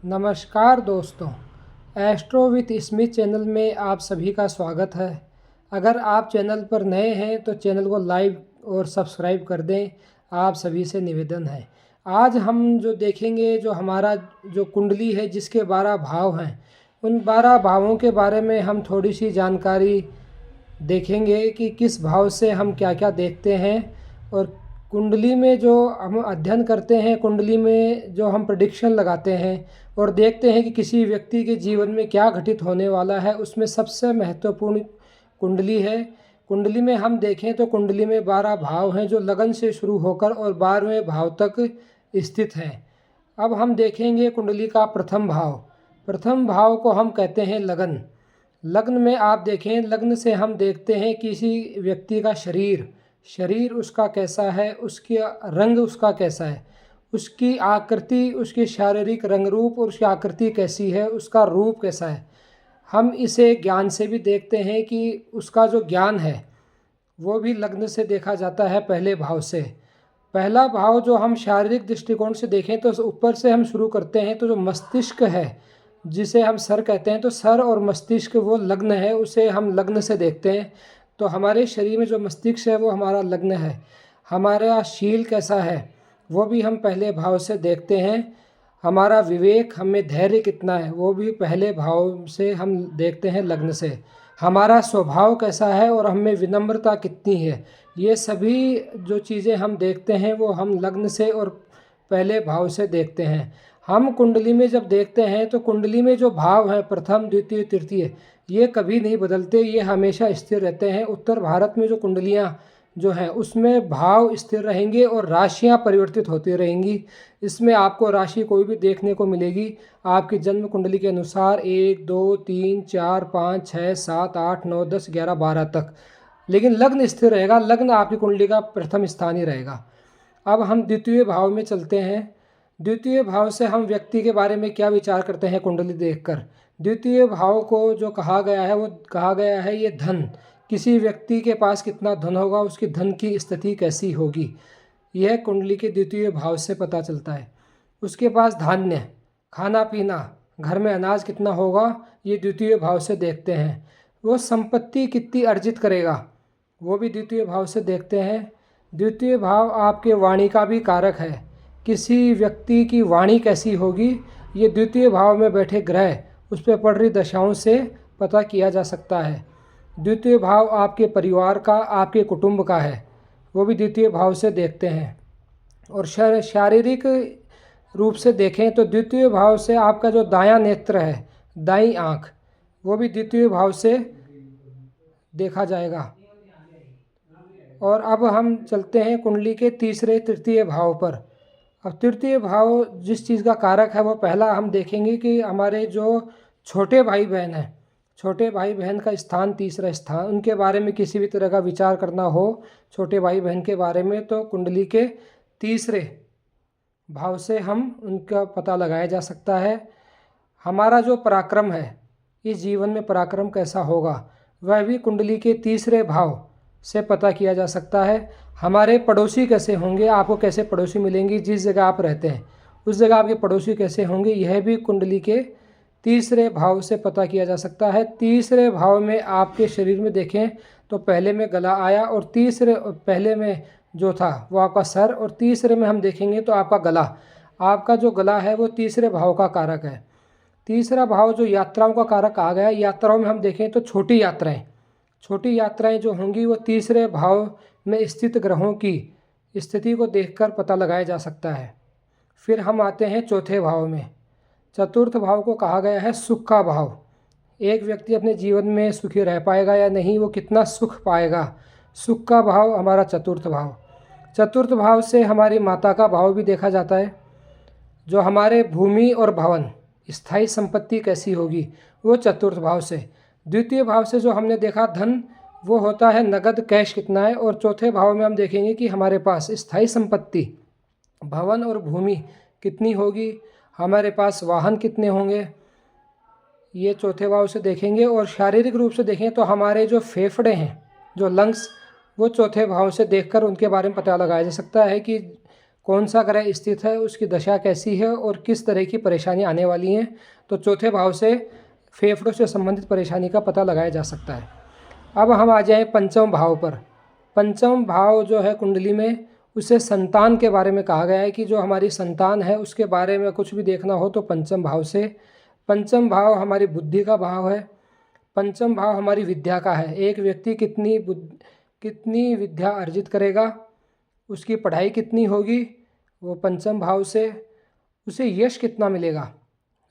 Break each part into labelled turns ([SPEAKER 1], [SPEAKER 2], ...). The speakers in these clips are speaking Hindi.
[SPEAKER 1] नमस्कार दोस्तों, एस्ट्रो विथ स्मिथ चैनल में आप सभी का स्वागत है। अगर आप चैनल पर नए हैं तो चैनल को लाइक और सब्सक्राइब कर दें, आप सभी से निवेदन है। आज हम जो देखेंगे, जो हमारा जो कुंडली है जिसके 12 भाव हैं, उन 12 भावों के बारे में हम थोड़ी सी जानकारी देखेंगे कि किस भाव से हम क्या क्या देखते हैं। और कुंडली में जो हम अध्ययन करते हैं, कुंडली में जो हम प्रेडिक्शन लगाते हैं और देखते हैं कि किसी व्यक्ति के जीवन में क्या घटित होने वाला है, उसमें सबसे महत्वपूर्ण कुंडली है। कुंडली में हम देखें तो कुंडली में 12 भाव हैं जो लगन से शुरू होकर और 12वें भाव तक स्थित हैं। अब हम देखेंगे कुंडली का प्रथम भाव। प्रथम भाव को हम कहते हैं लगन। लग्न में आप देखें, लग्न से हम देखते हैं किसी व्यक्ति का शरीर उसका कैसा है, उसकी रंग उसका कैसा है, उसकी आकृति, उसकी शारीरिक रंग रूप और उसकी आकृति कैसी है, उसका रूप कैसा है। हम इसे ज्ञान से भी देखते हैं कि उसका जो ज्ञान है वो भी लग्न से देखा जाता है, पहले भाव से। पहला भाव जो हम शारीरिक दृष्टिकोण से देखें तो ऊपर से हम शुरू करते हैं, तो जो मस्तिष्क है जिसे हम सर कहते हैं, तो सर और मस्तिष्क वो लग्न है, उसे हम लग्न से देखते हैं। तो हमारे शरीर में जो मस्तिष्क है वो हमारा लग्न है। हमारा शील कैसा है वो भी हम पहले भाव से देखते हैं। हमारा विवेक, हमें धैर्य कितना है, वो भी पहले भाव से हम देखते हैं, लग्न से। हमारा स्वभाव कैसा है और हमें विनम्रता कितनी है, ये सभी जो चीज़ें हम देखते हैं वो हम लग्न से और पहले भाव से देखते हैं। हम कुंडली में जब देखते हैं तो कुंडली में जो भाव हैं, प्रथम द्वितीय तृतीय, ये कभी नहीं बदलते, ये हमेशा स्थिर रहते हैं। उत्तर भारत में जो कुंडलियाँ जो हैं उसमें भाव स्थिर रहेंगे और राशियाँ परिवर्तित होती रहेंगी। इसमें आपको राशि कोई भी देखने को मिलेगी आपकी जन्म कुंडली के अनुसार, 1 2 3 4 5 6 7 8 9 10 11 12 तक, लेकिन लग्न स्थिर रहेगा। लग्न आपकी कुंडली का प्रथम स्थान ही रहेगा। अब हम द्वितीय भाव में चलते हैं। द्वितीय भाव से हम व्यक्ति के बारे में क्या विचार करते हैं कुंडली देखकर। द्वितीय भाव को जो कहा गया है वो कहा गया है ये धन, किसी व्यक्ति के पास कितना धन होगा, उसकी धन की स्थिति कैसी होगी, यह कुंडली के द्वितीय भाव से पता चलता है। उसके पास धान्य, खाना पीना, घर में अनाज कितना होगा, ये द्वितीय भाव से देखते हैं। वो संपत्ति कितनी अर्जित करेगा, वो भी द्वितीय भाव से देखते हैं। द्वितीय भाव आपके वाणी का भी कारक है, किसी व्यक्ति की वाणी कैसी होगी, ये द्वितीय भाव में बैठे ग्रह उस पर पड़ रही दशाओं से पता किया जा सकता है। द्वितीय भाव आपके परिवार का, आपके कुटुंब का है, वो भी द्वितीय भाव से देखते हैं। और शारीरिक रूप से देखें तो द्वितीय भाव से आपका जो दायां नेत्र है, दाईं आँख, वो भी द्वितीय भाव से देखा जाएगा। और अब हम चलते हैं कुंडली के तीसरे तृतीय भाव पर। अब तृतीय भाव जिस चीज़ का कारक है वो पहला हम देखेंगे कि हमारे जो छोटे भाई बहन हैं, छोटे भाई बहन का स्थान, तीसरा स्थान, उनके बारे में किसी भी तरह का विचार करना हो छोटे भाई बहन के बारे में, तो कुंडली के तीसरे भाव से हम उनका पता लगाया जा सकता है। हमारा जो पराक्रम है, इस जीवन में पराक्रम कैसा होगा, वह भी कुंडली के तीसरे भाव से पता किया जा सकता है। हमारे पड़ोसी कैसे होंगे, आपको कैसे पड़ोसी मिलेंगी, जिस जगह आप रहते हैं उस जगह आपके पड़ोसी कैसे होंगे, यह भी कुंडली के तीसरे भाव से पता किया जा सकता है। तीसरे भाव में आपके शरीर में देखें तो पहले में गला आया, और तीसरे पहले में जो था वो आपका सर, और तीसरे में हम देखेंगे तो आपका गला। आपका जो गला है वो तीसरे भाव का कारक है। तीसरा भाव जो यात्राओं का कारक आ गया, यात्राओं में हम देखें तो छोटी यात्राएं जो होंगी वो तीसरे भाव में स्थित ग्रहों की स्थिति को देखकर पता लगाया जा सकता है। फिर हम आते हैं चौथे भाव में। चतुर्थ भाव को कहा गया है सुख का भाव। एक व्यक्ति अपने जीवन में सुखी रह पाएगा या नहीं, वो कितना सुख पाएगा, सुख का भाव हमारा चतुर्थ भाव। चतुर्थ भाव से हमारी माता का भाव भी देखा जाता है। जो हमारे भूमि और भवन, स्थायी संपत्ति कैसी होगी, वो चतुर्थ भाव से। द्वितीय भाव से जो हमने देखा धन, वो होता है नगद, कैश कितना है। और चौथे भाव में हम देखेंगे कि हमारे पास स्थायी संपत्ति, भवन और भूमि कितनी होगी, हमारे पास वाहन कितने होंगे, ये चौथे भाव से देखेंगे। और शारीरिक रूप से देखें तो हमारे जो फेफड़े हैं, जो लंग्स, वो चौथे भाव से देखकर उनके बारे में पता लगाया जा सकता है कि कौन सा ग्रह स्थित है, उसकी दशा कैसी है और किस तरह की परेशानी आने वाली हैं। तो चौथे भाव से फेफड़ों से संबंधित परेशानी का पता लगाया जा सकता है। अब हम आ जाएं पंचम भाव पर। पंचम भाव जो है कुंडली में, उसे संतान के बारे में कहा गया है कि जो हमारी संतान है उसके बारे में कुछ भी देखना हो तो पंचम भाव से। पंचम भाव हमारी बुद्धि का भाव है। पंचम भाव हमारी विद्या का है। एक व्यक्ति कितनी विद्या अर्जित करेगा, उसकी पढ़ाई कितनी होगी, वो पंचम भाव से। उसे यश कितना मिलेगा,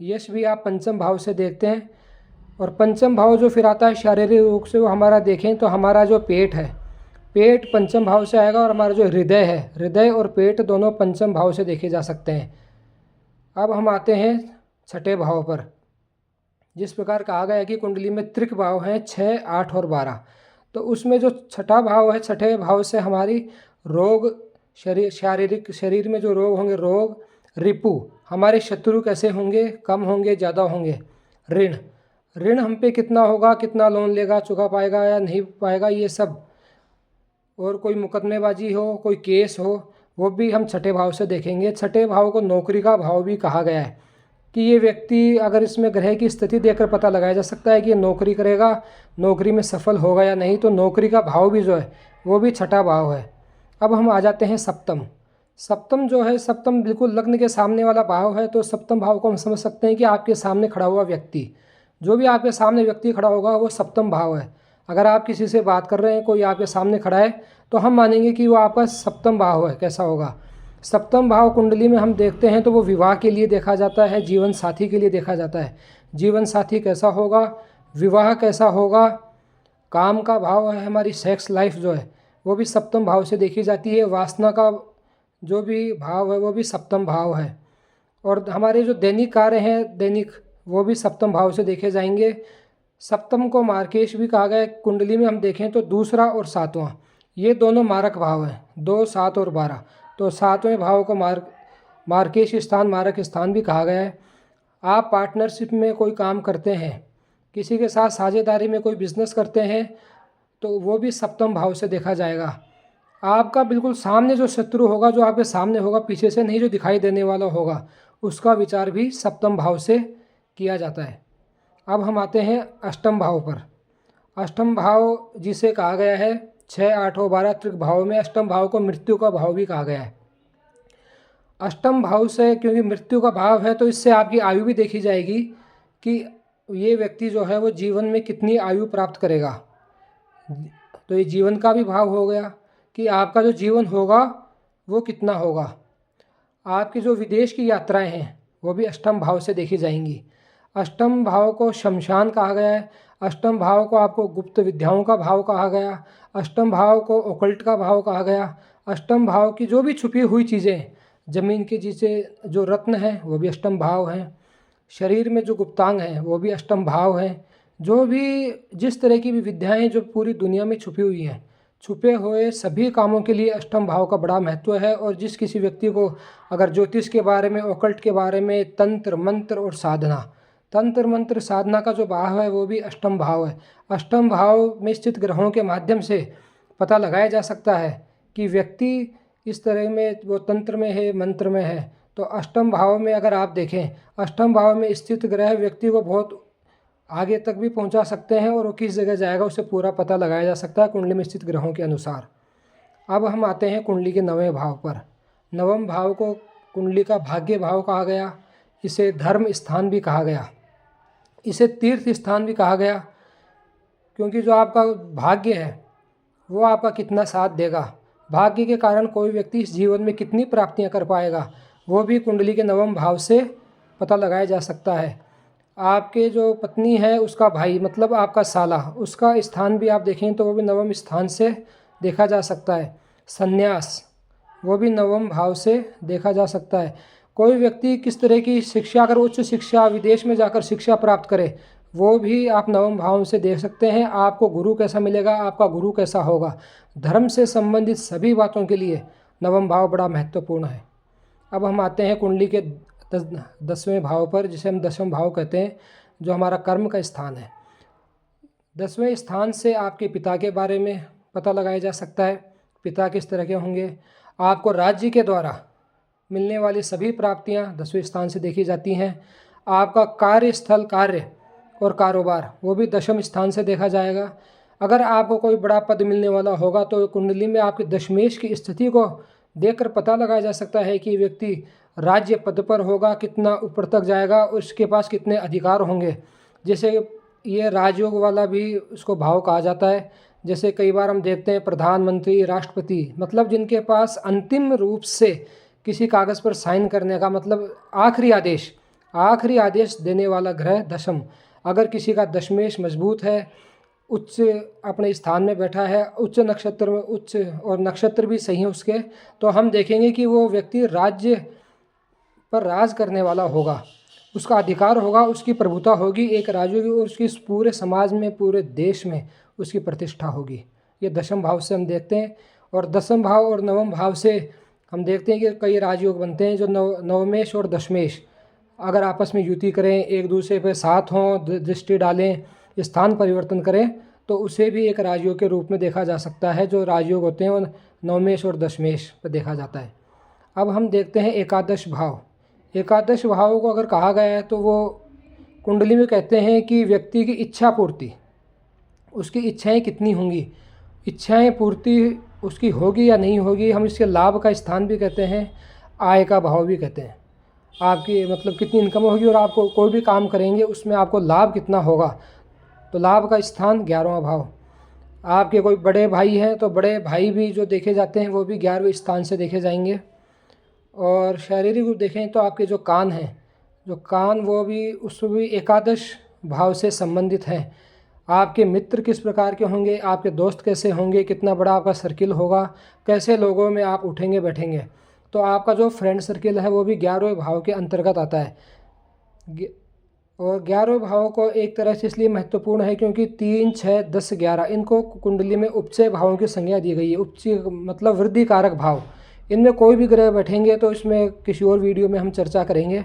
[SPEAKER 1] यश भी आप पंचम भाव से देखते हैं। और पंचम भाव जो फिर आता है शारीरिक रूप से, वो हमारा देखें तो हमारा जो पेट है, पेट पंचम भाव से आएगा। और हमारा जो हृदय है, हृदय और पेट दोनों पंचम भाव से देखे जा सकते हैं। अब हम आते हैं छठे भाव पर। जिस प्रकार कहा गया है कि कुंडली में त्रिक भाव हैं 6, 8 और 12, तो उसमें जो छठा भाव है, छठे भाव से हमारी रोग, शारीरिक शरीर में जो रोग होंगे, रोग, रिपु, हमारे शत्रु कैसे होंगे, कम होंगे, ज़्यादा होंगे, ऋण हम पे कितना होगा, कितना लोन लेगा, चुका पाएगा या नहीं पाएगा, ये सब, और कोई मुकदमेबाजी हो, कोई केस हो, वो भी हम छठे भाव से देखेंगे। छठे भाव को नौकरी का भाव भी कहा गया है कि ये व्यक्ति, अगर इसमें ग्रह की स्थिति देखकर पता लगाया जा सकता है कि ये नौकरी करेगा, नौकरी में सफल होगा या नहीं। तो नौकरी का भाव भी जो है वो भी छठा भाव है। अब हम आ जाते हैं सप्तम। सप्तम जो है, सप्तम बिल्कुल लग्न के सामने वाला भाव है। तो सप्तम भाव को हम समझ सकते हैं कि आपके सामने खड़ा हुआ व्यक्ति, जो भी आपके सामने व्यक्ति खड़ा होगा वो सप्तम भाव है। अगर आप किसी से बात कर रहे हैं, कोई आपके सामने खड़ा है, तो हम मानेंगे कि वो आपका सप्तम भाव है। कैसा होगा सप्तम भाव कुंडली में हम देखते हैं तो वो विवाह के लिए देखा जाता है, जीवन साथी के लिए देखा जाता है। जीवन साथी कैसा होगा, विवाह कैसा होगा, काम का भाव है, हमारी सेक्स लाइफ जो है वो भी सप्तम भाव से देखी जाती है। वासना का जो भी भाव है वो भी सप्तम भाव है। और हमारे जो दैनिक कार्य हैं, दैनिक, वो भी सप्तम भाव से देखे जाएंगे। सप्तम को मार्केश भी कहा गया है। कुंडली में हम देखें तो दूसरा और सातवां, ये दोनों मारक भाव हैं, 2, 7 और 12। तो सातवें भाव को मार्केश स्थान, मारक स्थान भी कहा गया है। आप पार्टनरशिप में कोई काम करते हैं, किसी के साथ साझेदारी में कोई बिजनेस करते हैं, तो वो भी सप्तम भाव से देखा जाएगा। आपका बिल्कुल सामने जो शत्रु होगा, जो आपके सामने होगा, पीछे से नहीं, जो दिखाई देने वाला होगा, उसका विचार भी सप्तम भाव से किया जाता है। अब हम आते हैं अष्टम भाव पर। अष्टम भाव जिसे कहा गया है 6, 8 और 12 त्रिक भाव में, अष्टम भाव को मृत्यु का भाव भी कहा गया है। अष्टम भाव से क्योंकि मृत्यु का भाव है, तो इससे आपकी आयु भी देखी जाएगी कि ये व्यक्ति जो है वो जीवन में कितनी आयु प्राप्त करेगा। तो ये जीवन का भी भाव हो गया कि आपका जो जीवन होगा वो कितना होगा। आपकी जो विदेश की यात्राएं हैं वो भी अष्टम भाव से देखी जाएंगी। अष्टम भाव को शमशान कहा गया है। अष्टम भाव को आपको गुप्त विद्याओं का भाव कहा गया। अष्टम भाव को ओकल्ट का भाव कहा गया। अष्टम भाव की जो भी छुपी हुई चीज़ें, ज़मीन के जिसे जो रत्न हैं वो भी अष्टम भाव हैं। शरीर में जो गुप्तांग हैं वो भी अष्टम भाव हैं। जो भी जिस तरह की भी विद्याएं जो पूरी दुनिया में छुपी हुई हैं, छुपे हुए सभी कामों के लिए अष्टम भाव का बड़ा महत्व है। और जिस किसी व्यक्ति को अगर ज्योतिष के बारे में, ओकल्ट के बारे में, तंत्र मंत्र और साधना, तंत्र मंत्र साधना का जो भाव है वो भी अष्टम भाव है। अष्टम भाव में स्थित ग्रहों के माध्यम से पता लगाया जा सकता है कि व्यक्ति इस तरह में वो तंत्र में है, मंत्र में है। तो अष्टम भाव में अगर आप देखें, अष्टम भाव में स्थित ग्रह व्यक्ति को बहुत आगे तक भी पहुंचा सकते हैं, और वो किस जगह जाएगा उसे पूरा पता लगाया जा सकता है कुंडली में स्थित ग्रहों के अनुसार। अब हम आते हैं कुंडली के 9वें भाव पर। 9वें भाव को कुंडली का भाग्य भाव कहा गया। इसे धर्म स्थान भी कहा गया, इसे तीर्थ स्थान भी कहा गया, क्योंकि जो आपका भाग्य है वो आपका कितना साथ देगा, भाग्य के कारण कोई व्यक्ति इस जीवन में कितनी प्राप्तियां कर पाएगा, वो भी कुंडली के 9वें भाव से पता लगाया जा सकता है। आपके जो पत्नी है उसका भाई, मतलब आपका साला, उसका स्थान भी आप देखें तो वो भी 9वें स्थान से देखा जा सकता है। संन्यास वो भी 9वें भाव से देखा जा सकता है। कोई व्यक्ति किस तरह की शिक्षा, अगर उच्च शिक्षा, विदेश में जाकर शिक्षा प्राप्त करे, वो भी आप 9वें भाव से देख सकते हैं। आपको गुरु कैसा मिलेगा, आपका गुरु कैसा होगा, धर्म से संबंधित सभी बातों के लिए 9वें भाव बड़ा महत्वपूर्ण है। अब हम आते हैं कुंडली के 10वें भाव पर, जिसे हम 10वां भाव कहते हैं, जो हमारा कर्म का स्थान है। 10वें स्थान से आपके पिता के बारे में पता लगाया जा सकता है, पिता किस तरह के होंगे। आपको राज्य के द्वारा मिलने वाली सभी प्राप्तियां 10वें स्थान से देखी जाती हैं। आपका कार्यस्थल कार्य और कारोबार वो भी 10वें स्थान से देखा जाएगा। अगर आपको कोई बड़ा पद मिलने वाला होगा तो कुंडली में आपकी दशमेश की स्थिति को देखकर पता लगाया जा सकता है कि व्यक्ति राज्य पद पर होगा, कितना ऊपर तक जाएगा और उसके पास कितने अधिकार होंगे। जैसे ये राजयोग वाला भी उसको भाव कहा जाता है। जैसे कई बार हम देखते हैं प्रधानमंत्री, राष्ट्रपति, मतलब जिनके पास अंतिम रूप से किसी कागज़ पर साइन करने का मतलब आखिरी आदेश देने वाला ग्रह दशम। अगर किसी का दशमेश मजबूत है, उच्च अपने स्थान में बैठा है, उच्च नक्षत्र में उच्च और नक्षत्र भी सही है उसके, तो हम देखेंगे कि वो व्यक्ति राज्य पर राज करने वाला होगा, उसका अधिकार होगा, उसकी प्रभुता होगी, एक राज होगी और उसकी पूरे समाज में, पूरे देश में उसकी प्रतिष्ठा होगी। ये दशम भाव से हम देखते हैं। और दशम भाव और नवम भाव से हम देखते हैं कि कई राजयोग बनते हैं जो नवमेश और दशमेश अगर आपस में युति करें, एक दूसरे पे साथ हों, दृष्टि डालें, स्थान परिवर्तन करें, तो उसे भी एक राजयोग के रूप में देखा जा सकता है। जो राजयोग होते हैं वो नवमेश और दशमेश पर देखा जाता है। अब हम देखते हैं एकादश भाव। एकादश भाव को अगर कहा गया है तो वो कुंडली में कहते हैं कि व्यक्ति की इच्छा पूर्ति, उसकी इच्छाएं कितनी होंगी, इच्छाएं पूर्ति उसकी होगी या नहीं होगी। हम इसके लाभ का स्थान भी कहते हैं, आय का भाव भी कहते हैं। आपकी मतलब कितनी इनकम होगी और आपको कोई भी काम करेंगे उसमें आपको लाभ कितना होगा, तो लाभ का स्थान 11वां भाव। आपके कोई बड़े भाई हैं तो बड़े भाई भी जो देखे जाते हैं वो भी 11वें स्थान से देखे जाएंगे। और शारीरिक रूप देखें तो आपके जो कान हैं, वो भी उसमें भी एकादश भाव से संबंधित हैं। आपके मित्र किस प्रकार के होंगे, आपके दोस्त कैसे होंगे, कितना बड़ा आपका सर्किल होगा, कैसे लोगों में आप उठेंगे बैठेंगे, तो आपका जो फ्रेंड सर्किल है वो भी 11वें भाव के अंतर्गत आता है। और 11वें भाव को एक तरह से इसलिए महत्वपूर्ण है क्योंकि 3, 6, 10, 11 इनको कुंडली में उपचय भावों की संज्ञा दी गई है। उपचय मतलब वृद्धि कारक भाव, इनमें कोई भी ग्रह बैठेंगे तो इसमें किसी और वीडियो में हम चर्चा करेंगे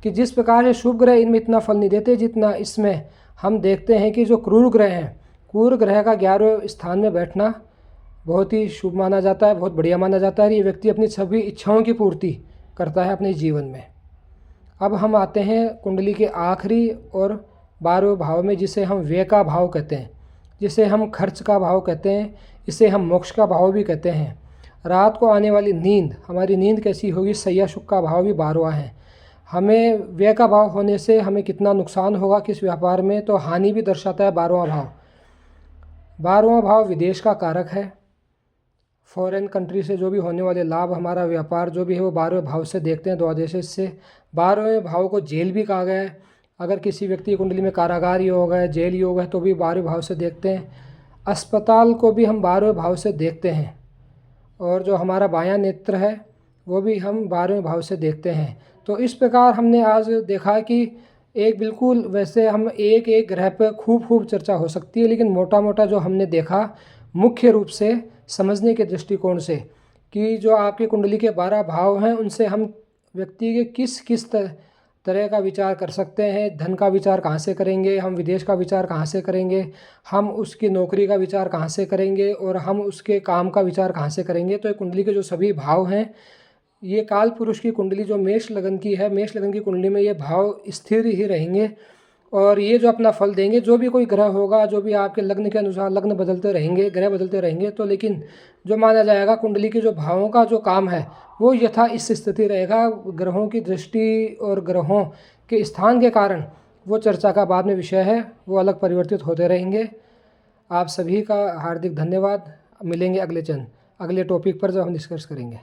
[SPEAKER 1] कि जिस प्रकार से शुभ ग्रह इनमें इतना फल नहीं देते जितना इसमें हम देखते हैं कि जो क्रूर ग्रह हैं, क्रूर ग्रह का 11वें स्थान में बैठना बहुत ही शुभ माना जाता है, बहुत बढ़िया माना जाता है। ये व्यक्ति अपनी सभी इच्छाओं की पूर्ति करता है अपने जीवन में। अब हम आते हैं कुंडली के आखिरी और 12वें भाव में, जिसे हम व्यय का भाव कहते हैं, जिसे हम खर्च का भाव कहते हैं, इसे हम मोक्ष का भाव भी कहते हैं। रात को आने वाली नींद, हमारी नींद कैसी होगी, सैया सुख का भाव भी 12वां है। हमें व्यय का भाव होने से हमें कितना नुकसान होगा किस व्यापार में, तो हानि भी दर्शाता है 12वां भाव। 12वां भाव विदेश का कारक है। फॉरेन कंट्री से जो भी होने वाले लाभ, हमारा व्यापार जो भी है वो 12वें भाव से देखते हैं, द्वादश से। 12वें भाव को जेल भी कहा गया है। अगर किसी व्यक्ति की कुंडली में कारागार योग है, जेल योग है तो भी 12वें भाव से देखते हैं। अस्पताल को भी हम 12वें भाव से देखते हैं। और जो हमारा बायां नेत्र है वो भी हम 12वें भाव से देखते हैं। तो इस प्रकार हमने आज देखा कि एक बिल्कुल वैसे हम एक एक ग्रह पर खूब चर्चा हो सकती है, लेकिन मोटा मोटा जो हमने देखा मुख्य रूप से समझने के दृष्टिकोण से कि जो आपकी कुंडली के 12 भाव हैं उनसे हम व्यक्ति के किस तरह का विचार कर सकते हैं। धन का विचार कहाँ से करेंगे, हम विदेश का विचार कहाँ से करेंगे, हम उसकी नौकरी का विचार कहाँ से करेंगे और हम उसके काम का विचार कहाँ से करेंगे। तो कुंडली के जो सभी भाव हैं, ये काल पुरुष की कुंडली जो मेष लगन की है, मेष लगन की कुंडली में ये भाव स्थिर ही रहेंगे और ये जो अपना फल देंगे। जो भी कोई ग्रह होगा, जो भी आपके लग्न के अनुसार लग्न बदलते रहेंगे, ग्रह बदलते रहेंगे, तो लेकिन जो माना जाएगा कुंडली के जो भावों का जो काम है वो यथा इस स्थिति रहेगा। ग्रहों की दृष्टि और ग्रहों के स्थान के कारण वो चर्चा का बाद में विषय है, वो अलग परिवर्तित होते रहेंगे। आप सभी का हार्दिक धन्यवाद। मिलेंगे अगले टॉपिक पर जब हम डिस्कस करेंगे।